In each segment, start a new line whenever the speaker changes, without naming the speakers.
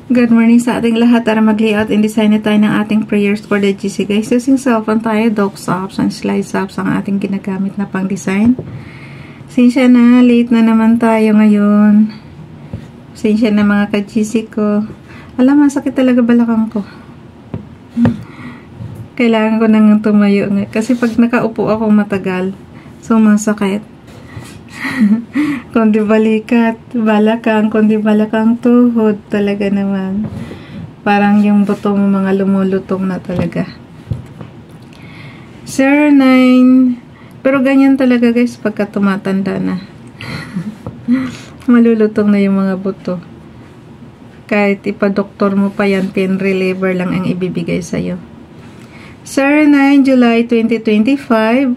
Good morning sa ating lahat. Tara mag-layout and design na tayo ng ating prayers for the GC. Guys, using cellphone tayo, docs apps and slides apps ang ating ginagamit na pang design. Sinsya na, late na naman tayo ngayon. Sinsya na mga ka-GC ko. Alam, masakit talaga balakang ko. Kailangan ko nang tumayo. Kasi pag nakaupo ako matagal, so masakit. Kundi balikat, balakang, kundi balakang tuhod, talaga naman. Parang yung buto mo mga lumulutong na talaga. 09. Pero ganyan talaga guys pagka tumatanda na. Malulutong na yung mga buto. Kahit ipa-doktor mo pa yan, pain reliever lang ang ibibigay sa'yo. 09 July 2025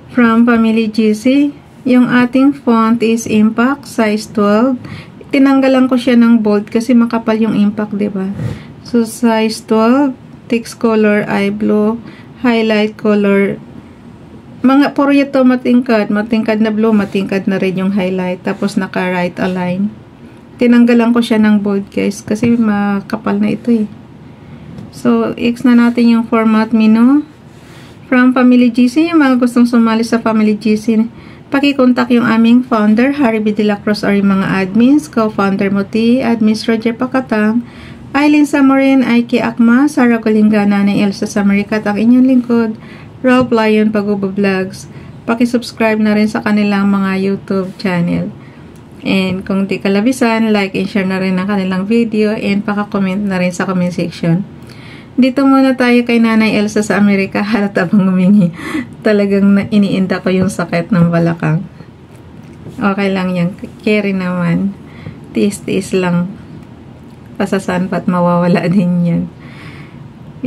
from Family GC. Yung ating font is Impact, size 12. Tinanggalan ko siya ng bold kasi makapal yung Impact, diba? So, size 12, text color, eye blue, highlight color. Puro ito matingkad na blue, matingkad na rin yung highlight. Tapos, naka-right align. Tinanggalan ko siya ng bold, guys, kasi makapal na ito, eh. So, X na natin yung format menu. From Family GC, yung mga gustong sumali sa Family GC, pakikontak yung aming founder, Harry B. De La Cruz, or yung mga admins, co-founder Moti, admins Roger Pacatang, Aileen Samorin, Aiki Akma, Sarah Golinga, Nanay Elsa Samaricat, ang inyong lingkod, Rob Lion, Pagubo Vlogs. Pakisubscribe na rin sa kanilang mga YouTube channel. And kung di kalabisan, like and share na rin ang kanilang video, and paka-comment na rin sa comment section. Dito muna tayo kay Nanay Elsa sa Amerika. Halata bang humingi? Talagang iniinda ko yung sakit ng balakang. Okay lang yan. Carry naman. Tiis-tiis lang. Pasasan pa't mawawala din yan.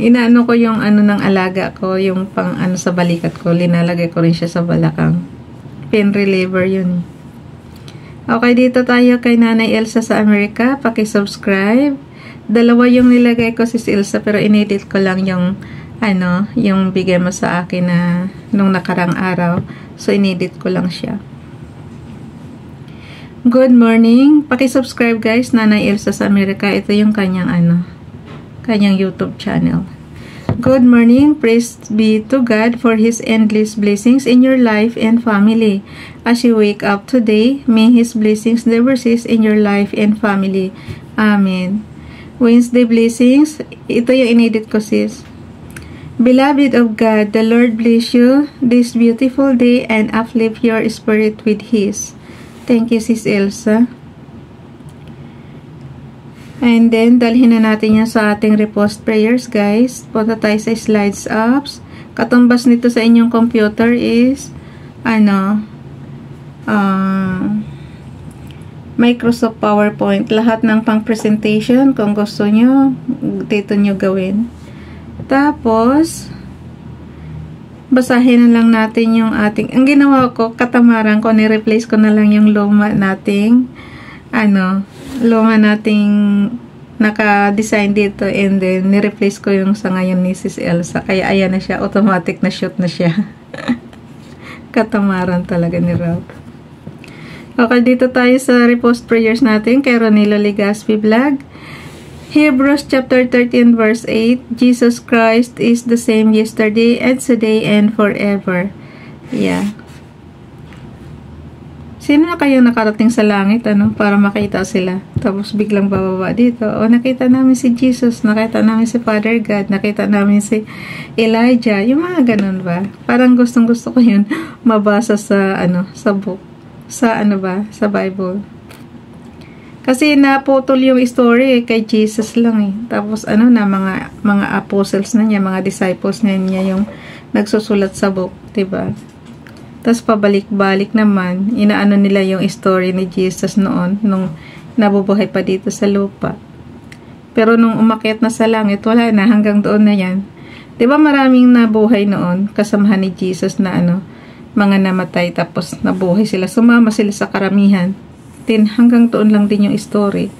Inaano ko yung ano ng alaga ko, yung pang ano sa balikat ko. Linalagay ko rin siya sa balakang. Pain reliever yun. Okay, dito tayo kay Nanay Elsa sa Amerika. Pakisubscribe. Dalawa yung nilagay ko si Elsa pero inedit ko lang yung ano, yung bigay mo sa akin na nung nakarang araw. So inedit ko lang siya. Good morning. Paki-subscribe guys, Nanay Elsa sa Amerika. Ito yung kanyang ano, kanyang YouTube channel. Good morning. Praise be to God for His endless blessings in your life and family. As you wake up today, may His blessings never cease in your life and family. Amen. Wednesday blessings. Ito yung inedit ko sis. Beloved of God, the Lord bless you this beautiful day and uplift your spirit with His. Thank you sis Elsa. And then, dalhin na natin yan sa ating repost prayers guys. Punta tayo sa slides apps. Katumbas nito sa inyong computer is ano, Microsoft PowerPoint. Lahat ng pang presentation kung gusto nyo, dito nyo gawin. Tapos basahin na lang natin yung ating, ang ginawa ko, katamaran ko, ni-replace ko na lang yung luma nating naka-design dito, and then ni-replace ko yung sa ngayon ni Sis Elsa. Kaya ayan na siya, automatic na shoot na siya. Katamaran talaga ni Rob. Okay, dito tayo sa repost prayers natin kay Ronilo Legaspi Vlog. Hebrews chapter 13 verse 8, Jesus Christ is the same yesterday and today and forever. Yeah. Sino na kayo nakarating sa langit para makita sila? Tapos biglang bababa dito. O nakita namin si Jesus, nakita namin si Father God, nakita namin si Elijah. Yung mga ganun ba? Parang gustong-gusto ko yun mabasa sa sa book. Sa sa Bible. Kasi naputol yung story kay Jesus lang eh. Tapos na mga apostles na niya, mga disciples na niya yung nagsusulat sa book, 'di ba? Tapos pabalik-balik naman, inaano nila yung story ni Jesus noon nung nabubuhay pa dito sa lupa. Pero nung umakyat na sa langit, wala na, hanggang doon na 'yan. 'Di ba maraming nabuhay noon kasamahan ni Jesus na mga namatay tapos nabuhay sila, sumama sila sa karamihan. Hanggang doon lang din yung story.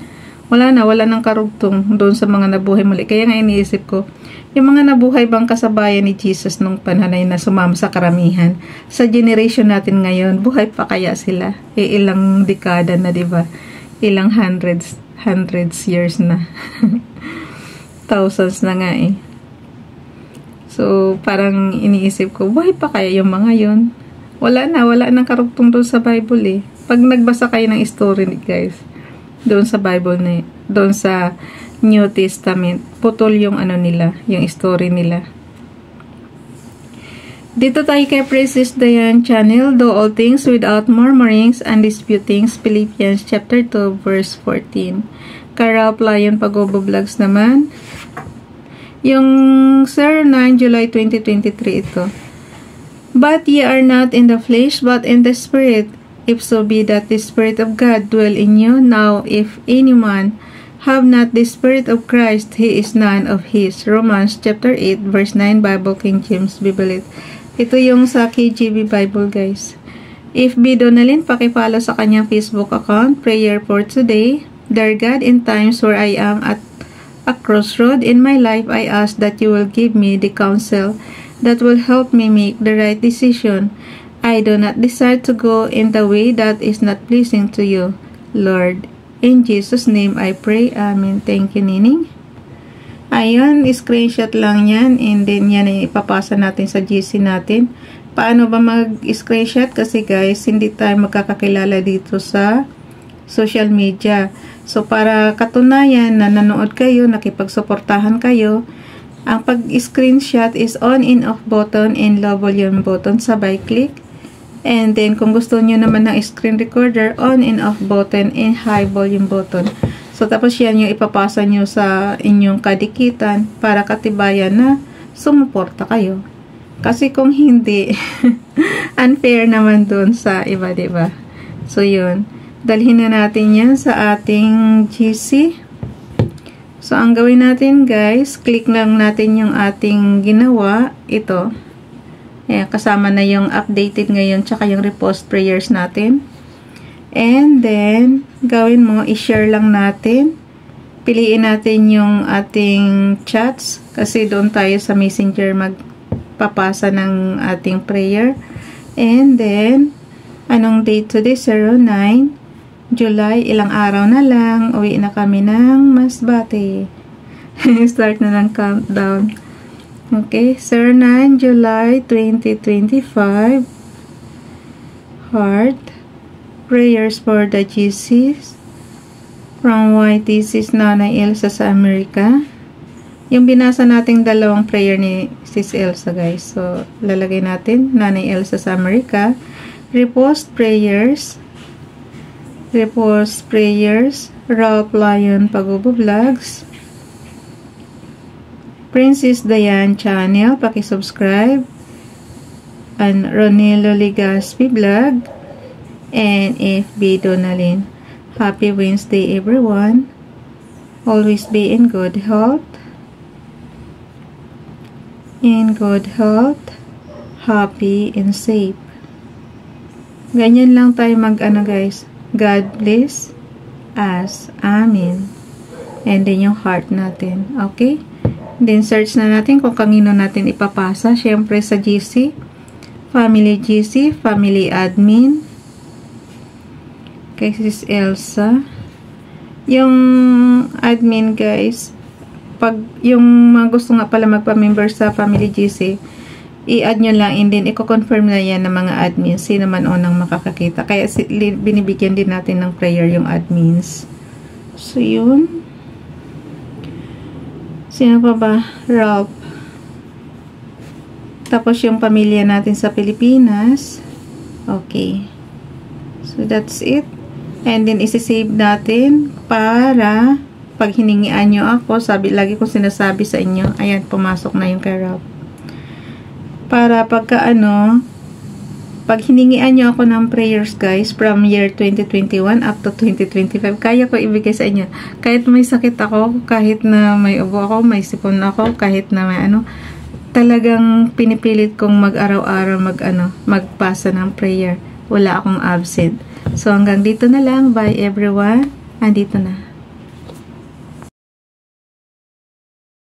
Wala nang karugtong doon sa mga nabuhay muli. Kaya nga iniisip ko, yung mga nabuhay bang kasabayan ni Jesus nung panahon na sumama sa karamihan, sa generation natin ngayon, buhay pa kaya sila? Ilang dekada na, diba? Ilang hundreds hundreds years na. Thousands na nga eh. So, parang iniisip ko, buhay pa kaya yung mga yun? Wala nang karugtong doon sa Bible eh. Pag nagbasa kayo ng story guys, doon sa Bible na, doon sa New Testament, putol yung ano nila, yung story nila. Dito tayo kay Princess Diane Channel, do all things without murmurings and disputings, Philippians chapter 2 verse 14. Carol Playon Pagobo Vlogs naman. Yung Sir 9 July 2023 ito. But ye are not in the flesh, but in the spirit, if so be that the Spirit of God dwell in you. Now, if any man have not the Spirit of Christ, he is none of his. Romans chapter 8 verse 9, Bible King James Bible. Ito yung sa KJV Bible guys. If B. Donalyn, pakipollow sa kanyang Facebook account. Prayer for today. Dear God, in times where I am at a crossroad in my life, I ask that you will give me the counsel that will help me make the right decision. I do not desire to go in the way that is not pleasing to you, Lord. In Jesus' name I pray. Amen. Thank you, Nining. Ayun, screenshot lang yan, and then yan ay ipapasa natin sa GC natin. Paano ba mag-screenshot? Kasi guys, hindi tayo magkakakilala dito sa social media. So, para katunayan na nanood kayo, nakipagsuportahan kayo, ang pag-screenshot is on and off button and low volume button, sabay click. And then, kung gusto nyo naman ng screen recorder, on and off button and high volume button. So, tapos yan yung ipapasa nyo sa inyong kadikitan para katibayan na sumuporta kayo. Kasi kung hindi, unfair naman dun sa iba, diba? So, yun. Dalhin na natin yan sa ating GC. So, ang gawin natin, guys, click lang natin yung ating ginawa. Ito. Ayan, kasama na yung updated ngayon, tsaka yung repost prayers natin. And then, gawin mo, i-share lang natin. Piliin natin yung ating chats. Kasi doon tayo sa Messenger magpapasa ng ating prayer. And then, anong date today? 09 July. Ilang araw na lang. Uwi na kami ng Masbate. Start na ng countdown. Okay. 09 July 2025. Heart. Prayers for the GCs from YTC's Nanay Elsa sa Amerika. Yung binasa nating dalawang prayer ni Sis Elsa guys. So, lalagay natin Nanay Elsa sa Amerika. Repost prayers. Repost prayers. Ralph Lion Pagobo Vlogs. Princess Diane Channel. Pakisubscribe. And Ronelo Ligaspi Vlog. And FB Donalyn. Happy Wednesday everyone. Always be in good health. In good health. Happy and safe. Ganyan lang tayo mag-ano guys. God bless us. Amen. And then yung heart natin. Okay? Then search na natin kung kanino natin ipapasa. Siyempre sa GC. Family GC. Family admin. Kay Sis Elsa. Yung admin guys, pag yung mga gusto nga pala magpa-member sa Family GC, i-add nyo lang and then i-confirm na yan ng mga admins. Sino man unang makakakita. Kaya binibigyan din natin ng prayer yung admins. So yun. Sino pa ba? Ralph. Tapos yung pamilya natin sa Pilipinas. Okay. So that's it. And then, isi-save natin para pag hiningian nyo ako, lagi ko sinasabi sa inyo, ayan, pumasok na yung kay Ralph. Para pagka pag hiningian nyo ako ng prayers guys, from year 2021 up to 2025, kaya ko ibigay sa inyo. Kahit may sakit ako, kahit na may ubo ako, may sipon ako, kahit na may talagang pinipilit kong mag-araw-araw magpasa ng prayer. Wala akong absent. So, hanggang dito na lang. Bye everyone. Andito na.